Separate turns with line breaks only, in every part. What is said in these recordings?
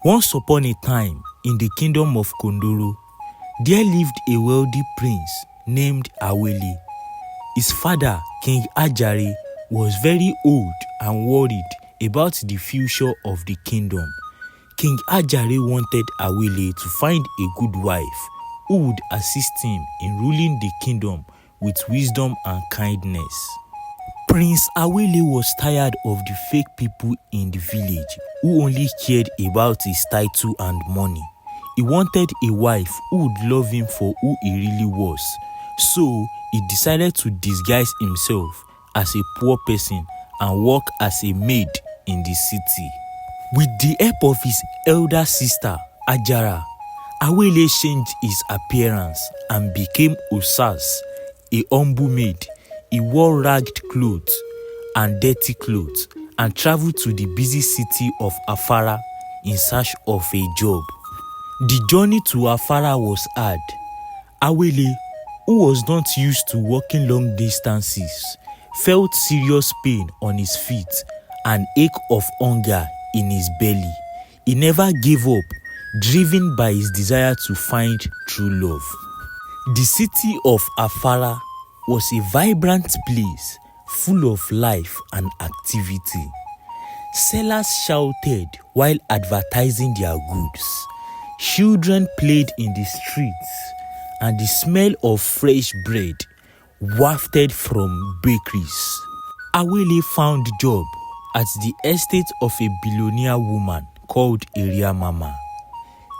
Once upon a time, in the kingdom of Kondoro, there lived a wealthy prince named Awele. His father, King Ajare, was very old and worried about the future of the kingdom. King Ajare wanted Awele to find a good wife who would assist him in ruling the kingdom with wisdom and kindness. Prince Awele was tired of the fake people in the village who only cared about his title and money. He wanted a wife who would love him for who he really was. So he decided to disguise himself as a poor person and work as a maid in the city. With the help of his elder sister, Ajara, Awele changed his appearance and became Osas, a humble maid. He wore ragged clothes and dirty clothes and traveled to the busy city of Afara in search of a job. The journey to Afara was hard. Awele, who was not used to walking long distances, felt serious pain on his feet and ache of hunger in his belly. He never gave up, driven by his desire to find true love. The city of Afara was a vibrant place full of life and activity. Sellers shouted while advertising their goods. Children played in the streets, and the smell of fresh bread wafted from bakeries. Awele found job at the estate of a billionaire woman called Area Mama.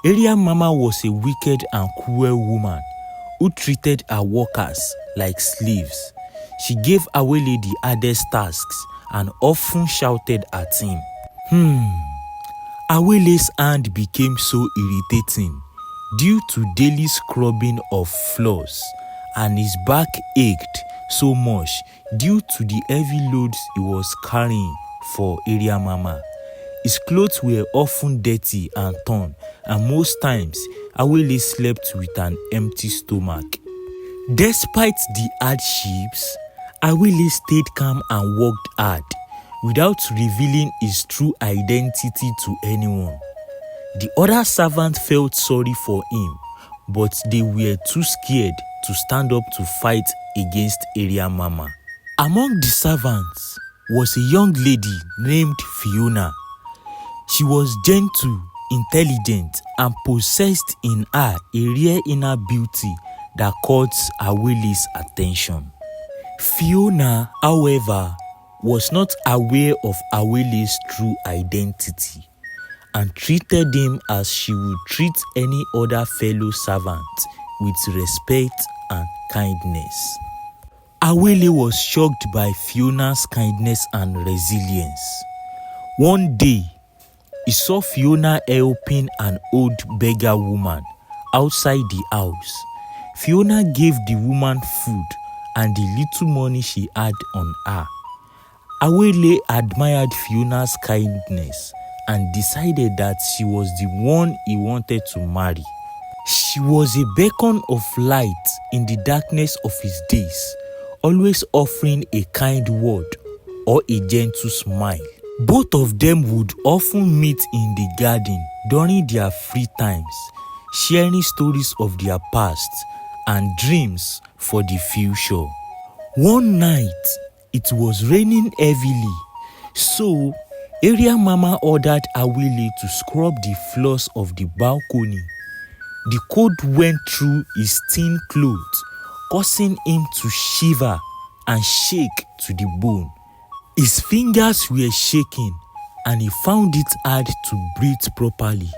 Area Mama was a wicked and cruel woman who treated her workers like slaves. She gave Awele the hardest tasks and often shouted at him. Awele's hand became so irritating due to daily scrubbing of floors, and his back ached so much due to the heavy loads he was carrying for Area Mama. His clothes were often dirty and torn, and most times Awele slept with an empty stomach. Despite the hardships, Awele stayed calm and worked hard without revealing his true identity to anyone. The other servants felt sorry for him, but they were too scared to stand up to fight against Area Mama. Among the servants was a young lady named Fiona. She was gentle, intelligent, and possessed in her a rare inner beauty that caught Awele's attention. Fiona, however, was not aware of Awele's true identity and treated him as she would treat any other fellow servant, with respect and kindness. Awele was shocked by Fiona's kindness and resilience. One day, he saw Fiona helping an old beggar woman outside the house. Fiona gave the woman food and the little money she had on her. Awele admired Fiona's kindness and decided that she was the one he wanted to marry. She was a beacon of light in the darkness of his days, always offering a kind word or a gentle smile. Both of them would often meet in the garden during their free times, sharing stories of their past and dreams for the future. One night, it was raining heavily, so Area Mama ordered Awele to scrub the floors of the balcony. The cold went through his thin clothes, causing him to shiver and shake to the bone. His fingers were shaking, and he found it hard to breathe properly.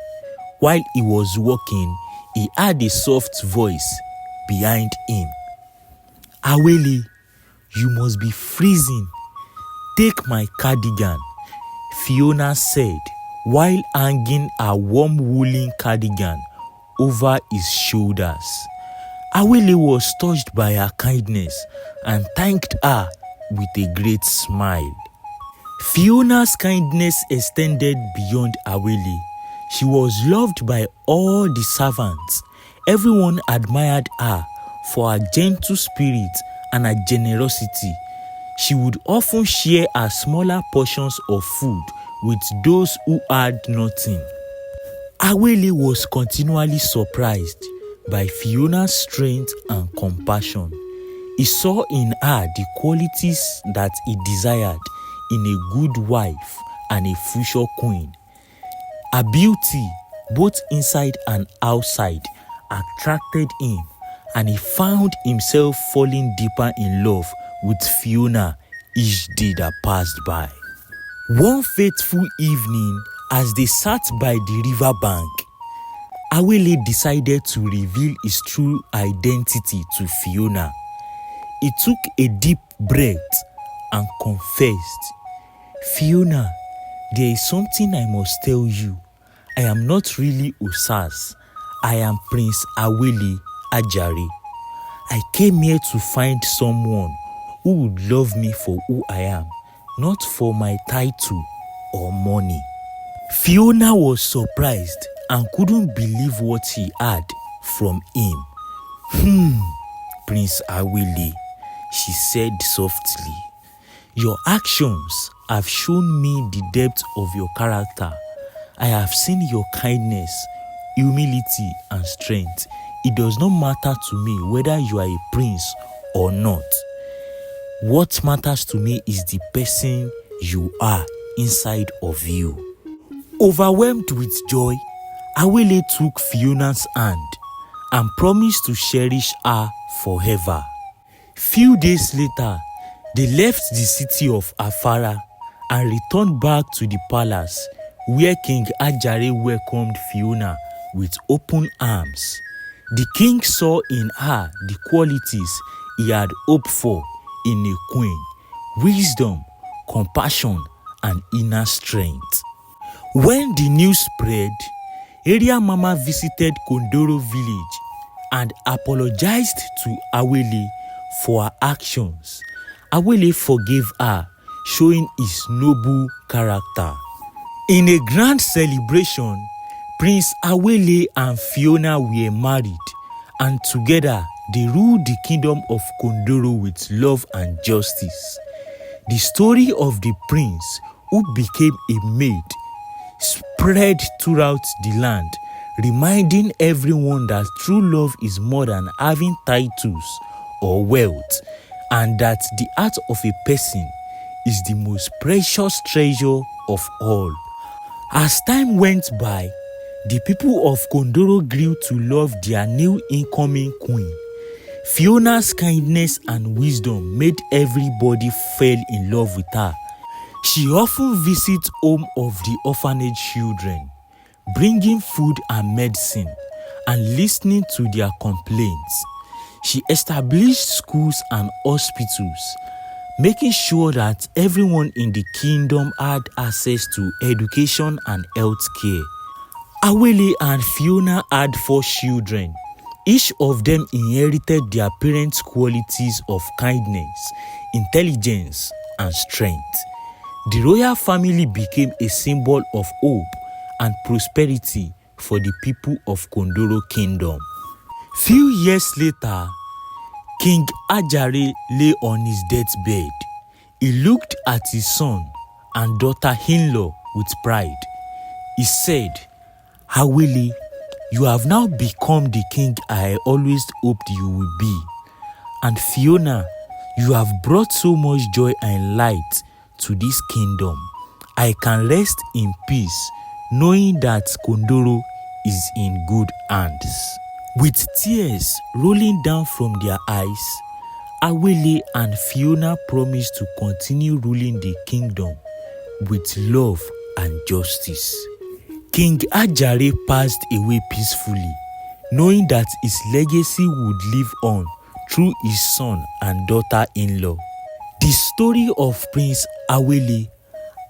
While he was walking, he heard a soft voice behind him. "Awele, you must be freezing. Take my cardigan," Fiona said, while hanging a warm woolen cardigan over his shoulders. Awele was touched by her kindness and thanked her with a great smile. Fiona's kindness extended beyond Awele. She was loved by all the servants. Everyone admired her for her gentle spirit and her generosity. She would often share her smaller portions of food with those who had nothing. Awele was continually surprised by Fiona's strength and compassion. He saw in her the qualities that he desired in a good wife and a future queen. Her beauty, both inside and outside, attracted him, and he found himself falling deeper in love with Fiona each day that passed by. One fateful evening, as they sat by the riverbank, Awele decided to reveal his true identity to Fiona. He took a deep breath and confessed, "Fiona, there is something I must tell you. I am not really Osas. I am Prince Awele Ajare. I came here to find someone who would love me for who I am, not for my title or money." Fiona was surprised and couldn't believe what she had from him. Prince Awele," she said softly, "your actions have shown me the depth of your character. I have seen your kindness, humility, and strength. It does not matter to me whether you are a prince or not. What matters to me is the person you are inside of you." Overwhelmed with joy, Awele took Fiona's hand and promised to cherish her forever. Few days later, they left the city of Afara and returned back to the palace, where King Ajare welcomed Fiona with open arms. The king saw in her the qualities he had hoped for in a queen: wisdom, compassion, and inner strength. When the news spread, area mama visited Kondoro village and apologized to Awele for her actions. Awele forgave her, showing his noble character. In a grand celebration, Prince Awele and Fiona were married, and together they ruled the kingdom of Kondoro with love and justice. The story of the prince who became a maid spread throughout the land, reminding everyone that true love is more than having titles or wealth, and that the heart of a person is the most precious treasure of all. As time went by, the people of Kondoro grew to love their new incoming queen. Fiona's kindness and wisdom made everybody fall in love with her. She often visits home of the orphanage children, bringing food and medicine and listening to their complaints. She established schools and hospitals, making sure that everyone in the kingdom had access to education and health care. Awele and Fiona had 4 children. Each of them inherited their parents' qualities of kindness, intelligence, and strength. The royal family became a symbol of hope and prosperity for the people of Kondoro Kingdom. Few years later, King Ajare lay on his deathbed. He looked at his son and daughter-in-law with pride. He said, "Awele, you have now become the king I always hoped you would be. And Fiona, you have brought so much joy and light to this kingdom. I can rest in peace knowing that Kondoro is in good hands." With tears rolling down from their eyes, Awele and Fiona promised to continue ruling the kingdom with love and justice. King Ajare passed away peacefully, knowing that his legacy would live on through his son and daughter-in-law. The story of Prince Awele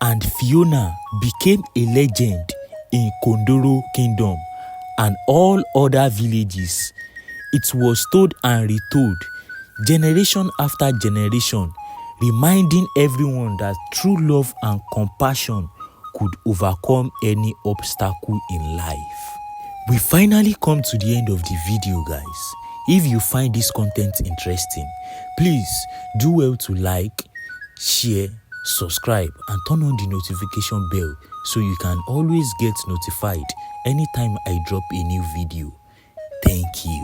and Fiona became a legend in Kondoro Kingdom and all other villages. It was told and retold, generation after generation, reminding everyone that true love and compassion could overcome any obstacle in life. We finally come to the end of the video, guys. If you find this content interesting, please do well to like, share, subscribe, and turn on the notification bell so you can always get notified anytime I drop a new video. Thank you.